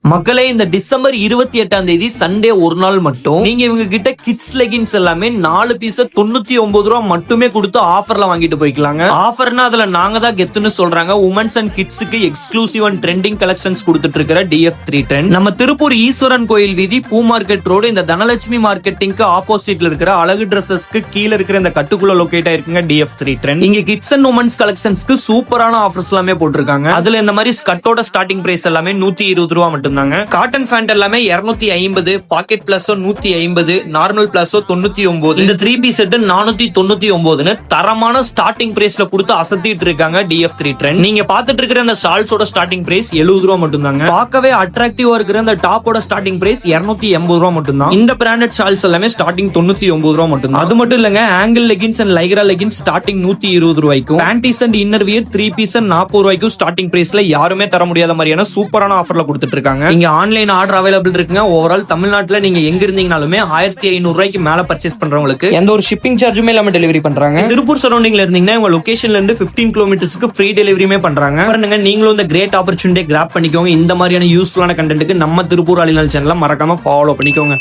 மக்களே, இந்த டிசம்பர் 28ஆம் தேதி சண்டே ஒரு நாள் மட்டும் நீங்க இவங்க கிட்ட கிட்ஸ் லெகின்ஸ் எல்லாமே 4 பீஸ் 99 ரூபா மட்டுமே கொடுத்து ஆஃபர்ல வாங்கிட்டு போய்க்கலாங்க. ஆஃபர்னா அதுல நாங்க தான் கெத்துன்னு சொல்றாங்க. உமன்ஸ் அண்ட் கிட்ஸுக்கு எக்ஸ்க்ளூசிவ் அண்ட் ட்ரெண்டிங் கலெக்ஷன்ஸ் கொடுத்துட்டு இருக்கிற DF3 ட்ரெண்ட் நம்ம திருப்பூர் ஈஸ்வரன் கோயில் வீதி பூ மார்க்கெட் ரோடு இந்த தனலட்சுமி மார்க்கெட்டிங்க்கு ஆப்போசிட்ல இருக்கிற அழகு டிரெஸஸ்க்கு கீழ இருக்கிற இந்த கட்டுக்குள்ள லொகேட் ஆயிருக்குங்க DF3 ட்ரெண்ட். இங்க கிட்ஸ் அண்ட் உமன்ஸ் கலெக்ஷன்ஸ்க்கு சூப்பரான ஆஃபர்ஸ் எல்லாமே போட்டிருக்காங்க. அதுல இந்த மாதிரி ஸ்கர்ட்டோட ஸ்டார்டிங் பிரைஸ் எல்லாமே 120 ரூபா மட்டும். காட்டன் பேண்ட் எல்லாமே 250, பாக்கெட் பிளஸ் 150, நார்மல் பிளஸ் 99, இந்த 3 பீஸ் செட் 499 தரமான ஸ்டார்டிங் பிரைஸ்ல கொடுத்து அசத்திட்டு இருக்காங்க DF3 ட்ரெண்ட். நீங்க பாத்துட்டு இருக்கிற அந்த ஷால்ஸோட ஸ்டார்டிங் பிரைஸ் 70 ரூபா மட்டும் தாங்க. பார்க்கவே அட்ராக்டிவா இருக்கிற அந்த டாப்போட ஸ்டார்டிங் பிரைஸ் 280 ரூபா மட்டும் தான். இந்த பிராண்டட் ஷால்ஸ் எல்லாமே ஸ்டார்டிங் 99 ரூபா மட்டும் தான். அது மட்டும் இல்லங்க, ankle leggings and Lycra leggings starting 120 ரூபாய்க்கும், panties and inner wear 3 piece 40 ரூபாய்க்கும் ஸ்டார்டிங் பிரைஸ்ல யாருமே தர முடியாத மாதிரியான சூப்பரான ஆஃபர்ல கொடுத்துட்டு இருக்காங்க. இங்க ஆன்லைன் ஆர்டர் அவைலபிள் இருக்குங்க. ஓவரால் தமிழ்நாட்டுல நீங்க எங்க இருந்தீங்கனாலுமே 1500 ரூபாய்க்கு மேல பர்ச்சேஸ் பண்றவங்களுக்கு எந்த ஒரு ஷிப்பிங் சார்ஜுமே இல்லாம டெலிவரி பண்றாங்க. திருப்பூர் சரௌண்டிங்ல இருந்தீங்கன்னா உங்க லொகேஷன்ல இருந்து 15 கிலோமீட்டர்ஸ்க்கு ஃப்ரீ டெலிவரியுமே பண்றாங்க. நீங்களும் இந்த கிரேட் ஆப்பர்ச்சுனிட்டி கிராப் பண்ணிக்கோங்க. இந்த மாதிரியான யூஸ்ஃபுல்லான கண்டென்ட்க்கு நம்ம திருப்பூர் ஆலினால் சேனலை மறக்காம ஃபாலோ பண்ணிக்கோங்க.